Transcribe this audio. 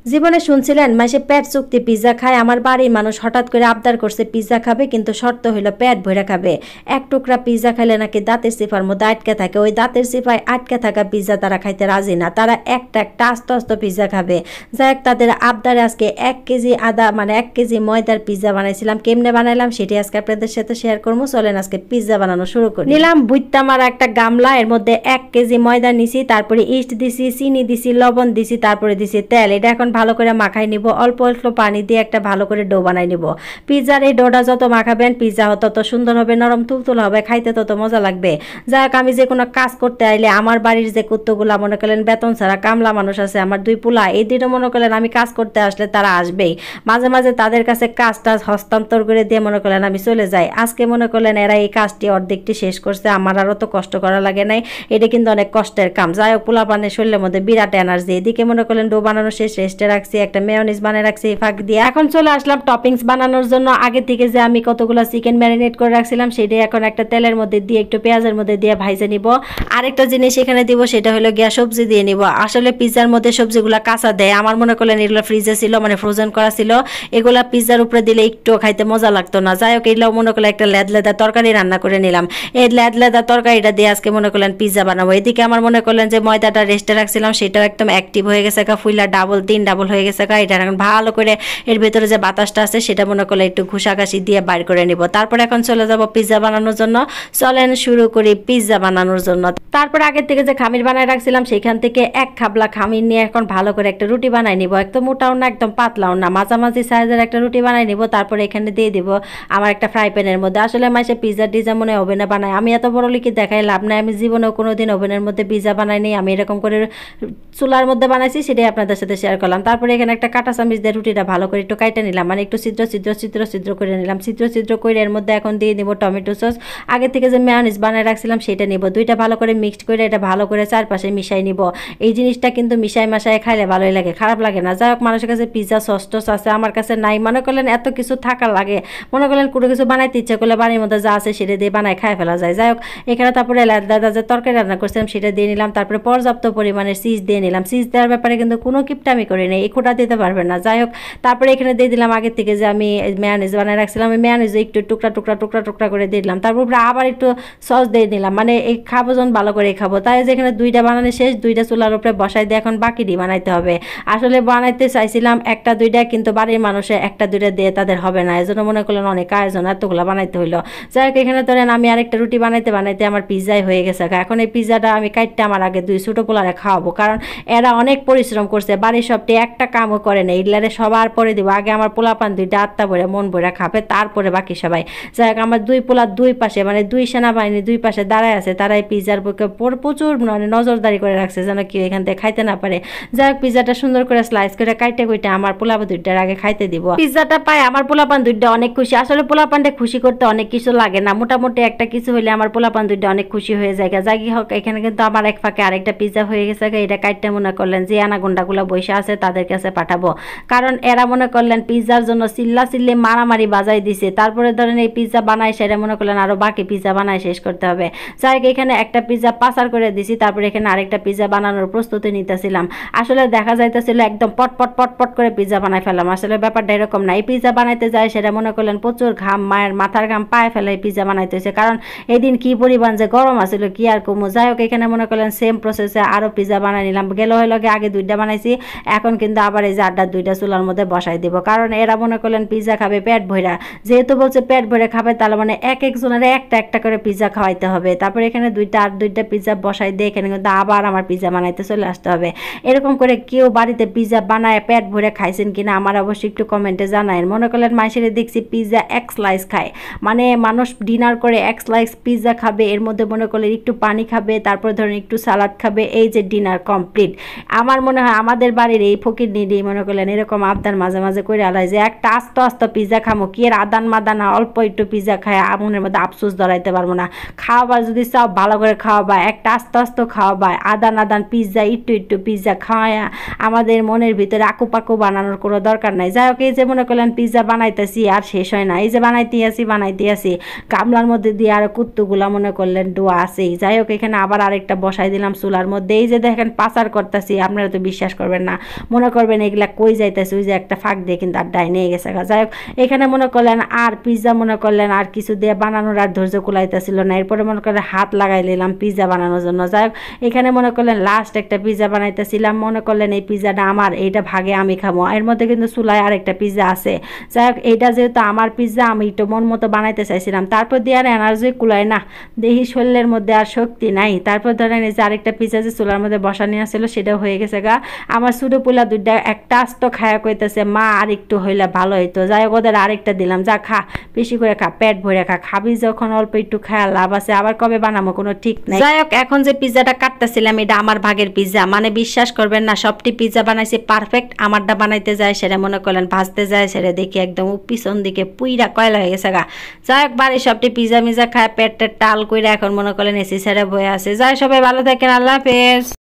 জীবনে শুনছিলেন মাসে পেট চুক্তি পিৎজা খায়? আমার বাড়ির মানুষ হঠাৎ করে আবদার করছে পিৎজা খাবে, কিন্তু শর্ত হইল পেট ভরে খাবে। এক টুকরা পিৎজা খাইলে নাকি দাঁতের সিফার মধ্যে আটকে থাকে, ওই দাঁতের সিফায় আটকে থাকা পিৎজা তারা খাইতে রাজি না, তারা একটা একটা আস্ত আস্ত পিৎজা খাবে। যাই হোক, তাদের আবদারে আজকে 1 কেজি আদা মানে 1 কেজি ময়দার পিৎজা বানাইছিলাম। কেমনে বানাইলাম সেটি আজকে আপনাদের সাথে শেয়ার করবো। চলেন আজকে পিৎজা বানানো শুরু করি। নিলাম বুইত্তা মারা একটা গামলা, এর মধ্যে 1 কেজি ময়দা নিছি, তারপরে ইস্ট দিছি, চিনি দিছি, লবণ দিছি, তারপরে দিছি তেল। এটা এখন ভালো করে মাখাই নিব। অল্প অল্প পানি দিয়ে একটা ভালো করে ডো বানাই নিব। পিৎজার এই ডোটা যত মাখাবেন পিৎজা তত সুন্দর হবে, নরম তুলতুলা হবে, খাইতে তত মজা লাগবে। যাই হোক, আমি যে কোনো কাজ করতে আইলে আমার বাড়ির যে কুত্তগুলা মনে করলেন বেতন ছাড়া কামলা মানুষ আছে, আমার 2 পোলা, এই দিনও মনে করলেন আমি কাজ করতে আসলে তারা আসবেই। মাঝে মাঝে তাদের কাছে কাজটা হস্তান্তর করে দিয়ে মনে করলেন আমি চলে যাই। আজকে মনে করলেন এরা এই কাজটি অর্ধেকটি শেষ করছে, আমার আরও তো কষ্ট করা লাগে নাই। এটা কিন্তু অনেক কষ্টের কাম। যাই হোক, পোলা পানের শরীরের মধ্যে বিরাট এনার্জি। এদিকে মনে করলেন ডো বানানো শেষ, রেস্টে রাখছি, একটা মেয়োনিজ বানিয়ে রাখছি ফাঁক দিয়ে। এখন চলে আসলাম টপিংস বানানোর জন্য। আগে থেকে যে আমি কতগুলো চিকেন ম্যারিনেট করে রাখছিলাম সেটা এখন একটা তেলের মধ্যে দিয়ে একটু পেঁয়াজের মধ্যে দিয়ে ভাইজে নিব। আরেকটা জিনিস এখানে দিব, সেটা হলো গিয়া সবজি দিয়ে নিব। আসলে পিৎজার মধ্যে সবজিগুলো কাঁচা দেয়, আমার মনে করলেন এগুলো ফ্রিজে ছিল, মানে ফ্রোজেন করা ছিল। এগুলা পিৎজার উপরে দিলে একটু খাইতে মজা লাগতো না। যাই হোক, এগুলো মনে করলে একটা লেদা তরকারি রান্না করে নিলাম। এই লেদা তরকারিটা দিয়ে আজকে মনে করলেন পিৎজা বানাবো। এদিকে আমার মনে করলেন যে ময়দাটা রেস্টে রাখছিলাম সেটাও একদম অ্যাক্টিভ হয়ে গেছে, ফুইলা ডাবল 3 ডাবল হয়ে গেছে। এটা এখন ভালো করে এর ভেতরে যে বাতাসটা আছে সেটা মনে করলে একটু ঘুষাঘাসি দিয়ে বাইর করে নিব। তারপরে এখন চলে যাব পিৎজা বানানোর জন্য। চলেন শুরু করি পিৎজা বানানোর জন্য। তারপরে আগের থেকে যে খামির বানায় রাখছিলাম সেখান থেকে 1 খাবলা খামির নিয়ে এখন ভালো করে একটা রুটি বানাই নিব। একদম মোটাও না একদম পাতলাও না, মাঝামাঝি সাইজের একটা রুটি বানাই নিব। তারপরে এখানে দিয়ে দিব আমার একটা ফ্রাই প্যানের মধ্যে। আসলে মাসে পিৎজা টিজা মনে ওভেনে বানায়, আমি এত বড় লিখে দেখাই লাভ নাই। আমি জীবনেও কোনোদিন ওভেনের মধ্যে পিৎজা বানাইনি, আমি এরকম করে চুলার মধ্যে বানাইছি, সেটাই আপনাদের সাথে শেয়ার করলাম। তারপরে এখানে একটা কাঁটা চামচ দিয়ে রুটিটা ভালো করে একটু কাইটে নিলাম, মানে একটু ছিদ্র করে নিলাম। ছিদ্র করে এর মধ্যে এখন দিয়ে দিব টমেটো সস। আগে থেকে যে মেয়োনিজ বানিয়ে রাখছিলাম সেটা নিব। দুইটা ভালো করে মিক্সড করে এটা ভালো করে চারপাশে মিশাই নিব। এই জিনিসটা কিন্তু মিশাই মাশাই খাইলে ভালোই লাগে, খারাপ লাগে না। যাই হোক, মানুষের কাছে পিৎজা সস টস আছে, আমার কাছে নাই। মনে করলেন এত কিছু থাকা লাগে, মনে করলেন কোনো কিছু বানাইতে ইচ্ছে করলে বাড়ির মধ্যে যা আছে সেটা দিয়ে বানায় খাই ফেলা যায়। যাই হোক, এখানে তারপরে দাদা যে তরকারি রান্না করছিলাম সেটা দিয়ে নিলাম। তারপরে পর্যাপ্ত পরিমাণে চিজ দিয়ে নিলাম। চিজ দেওয়ার ব্যাপারে কিন্তু কোনো কিপটামি করি নেই, এই খোটা দিতে পারবেন না। যাই হোক, তারপরে এখানে দিয়ে দিলাম আগে থেকে যে আমি মেয়োনিজ বানিয়ে রাখছিলাম, আমি মেয়োনিজ একটু টুকরা করে দিয়ে দিলাম। তারপর আবার একটু সস দিয়ে নিলাম, মানে এই খাবো যখন ভালো করে খাবো। তাই যেখানে 2টা বানানো শেষ, 2টা চুলার উপরে বসাই দিয়ে এখন বাকিটি বানাইতে হবে। আসলে বানাইতে চাইছিলাম 1টা 2টা, কিন্তু বাড়ির মানুষে 1টা 2টা দিয়ে তাদের হবে না, এজন্য মনে করলেন অনেক আয়োজন, এতগুলো বানাইতে হইলো। যাই হোক, এখানে ধরেন আমি আরেকটা রুটি বানাইতে আমার পিৎজাই হয়ে গেছে। এখন এই পিৎজাটা আমি কাটতে আমার আগে 2 ছোটো পোলারে খাওয়াবো, কারণ এরা অনেক পরিশ্রম করছে, বাড়ির সবটি একটা কামও করে না। এগুলারে সবার পরে দিব, আগে আমার পোলাপান 2টা আত্মা ভরে মন ভরে খাবে, তারপরে বাকি সবাই। যাই হোক, আমার 2 পোলা 2 পাশে, মানে 2 সেনাবাহিনী 2 পাশে দাঁড়ায় আছে, তারা এই পিৎজার বুকে প্রচুর মানে নজরদারি করে রাখছে যেন কেউ এখান থেকে খাইতে না পারে। যাই হোক, পিৎজাটা সুন্দর করে স্লাইস করে কাইটে কুইটে আমার পোলাপান 2টার আগে খাইতে দিব। পিৎজাটা পায় আমার পোলাপান 2টা অনেক খুশি। আসলে পোলাপানটা খুশি করতে অনেক কিছু লাগে না, মোটামুটি একটা কিছু হইলে আমার পোলাপান 2টা অনেক খুশি হয়ে যায়। যাই হোক, এখানে কিন্তু আমার এক ফাঁকে আরেকটা পিৎজা হয়ে গেছে। এটা কাইটে মনে করলেন যে আনাগোন্ডাগুলো বসে আছে তাদের কাছে পাঠাবো, কারণ এরা মনে করলেন পিৎজার জন্য চিল্লি মারামারি বাজাই দিছে। তারপরে ধরেন এই পিৎজা বানায় সেটা মনে করলেন আরো বাকি পিৎজা বানায় শেষ করতে হবে। যাই হোক, এখানে একটা পিৎজা পাচার করে দিছি, তারপরে এখানে আরেকটা পিৎজা বানানোর প্রস্তুতি নিতেছিলাম। আসলে দেখা যাইতেছিল একদম পট করে পিৎজা বানাই ফেলাম। আসলে ব্যাপারটা এরকম না, এই পিৎজা বানাইতে যায় সেটা মনে করলেন প্রচুর ঘাম, মায়ের মাথার ঘাম পায়ে ফেলে এই পিৎজা বানাইতেছে, কারণ এদিন কি পরিমাণ যে গরম আছিল কি আর কমু। যাই হোক, এখানে মনে করলেন সেম প্রসেসে আরো পিৎজা বানাই নিলাম। গেল হইল আগে 2টা বানাইছি, এখন কিন্তু আবার এই যে আড্ডা 2টা চুলার মধ্যে বসাই দিব, কারণ এরা মনে করলেন পিৎজা খাবে পেট ভরা। যেহেতু বলছে পেট ভরে খাবে, তাহলে মানে এক একজনের একটা করে পিৎজা খাওয়াইতে হবে। তারপরে এখানে 2টা পিৎজা বসাই দিয়ে এখানে কিন্তু আবার আমার পিৎজা বানাইতে চলে আসতে হবে। এরকম করে কেউ বাড়িতে পিৎজা বানায় পেট ভরে খাইছেন কিনা আমার অবশ্যই একটু কমেন্টে জানায়েন। মনে করলেন মাইসেরে দেখছি পিৎজা 1 স্লাইস খায়, মানে মানুষ ডিনার করে 1 স্লাইস পিৎজা খাবে, এর মধ্যে মনে করলেন একটু পানি খাবে, তারপরে ধরেন একটু সালাদ খাবে, এই যে ডিনার কমপ্লিট। আমার মনে হয় আমাদের বাড়ির এই ফকির নিডি মনে করলেন এরকম আবদার মাঝে মাঝে করে আলাই যে একটা আস্ত পিৎজা খামো, কি এর আদান মাদানা অল্প একটু পিৎজা খায় মনের মধ্যে আফসোস ধরাইতে পারবো না। খাওয়াবা যদি চাও ভালো করে খাওয়াবা, একটা আস্তে খাওয়াবা, আদান পিৎজা একটু পিৎজা খাওয়া আমাদের মনের ভিতরে আকুপাকু বানানোর কোনো দরকার নাই। যাই হোক, এই যে মনে করলেন পিৎজা বানাইতেছি আর শেষ হয় না, এই যে বানাইতে আসি গামলার মধ্যে দিয়ে আর কুত্তুগুলা মনে করলেন ডোয়া আছেই। যাই হোক, এখানে আবার আরেকটা বসাই দিলাম চুলার মধ্যে। এই যে দেখেন পাচার করতেছি, আপনারা তো বিশ্বাস করবেন না, মনে করবেন এগুলা কই যাইতেছে, ওই যে একটা ফাঁক দিয়ে কিন্তু আড্ডায় নিয়ে গেছে গা। যাই হোক এখানে মনে করলেন আর পিৎজা মনে করলেন আর কিছু দিয়ে বানানোর আর ধৈর্য কুলাইতেছিল না, এরপরে মনে করলেন হাত লাগাই নিলাম পিৎজা বানানোর জন্য। যাই হোক এখানে মনে করলেন লাস্ট একটা পিৎজা বানাইতেছিলাম, মনে করলেন এই পিৎজাটা আমার, এইটা ভাগে আমি খাবো। এর মধ্যে কিন্তু চুলায় আরেকটা পিৎজা আছে। যাই হোক এইটা যেহেতু আমার পিৎজা আমি একটু মন মতো বানাইতে চাইছিলাম, তারপর দিয়ে আর এনার্জি কুলায় না, দেখি শরীরের মধ্যে আর শক্তি নাই। তারপর ধরেন এই যে আরেকটা পিৎজা যে চুলার মধ্যে বসানি আসছিল সেটাও হয়ে গেছে গা। আমার ছোটো পোলা দুইটা একটা আস্ত খায়া কইতেছে মা আর একটু হইলে ভালো হইতো। যাই হোক ওদের আরেকটা দিলাম, যা খা বেশি করে খা, পেট ভরে খা, খাবি যখন অল্প একটু খায়া লাভ আছে, আবার কবে বানাবো কোনো ঠিক নাই। যাই হোক এখন যে পিৎজাটা কাটতেছিলাম এটা আমার ভাগের পিৎজা, মানে বিশ্বাস করবেন না সবটি পিৎজা বানাইছি পারফেক্ট, আমারটা বানাইতে যায় সেটা মনে করলেন ভাজতে যায় সেটা দেখি একদম পিছন দিকে পুইরা কয়লা হয়ে গেছে গা। যাই হোক বাড়ির সবটি পিৎজা মিজা খায় পেটের টাল কইরা এখন মনে করলেন এসি ছেড়ে বয়ে আছে। যাই সবাই ভালো থাকেন, আল্লাহ হাফেজ।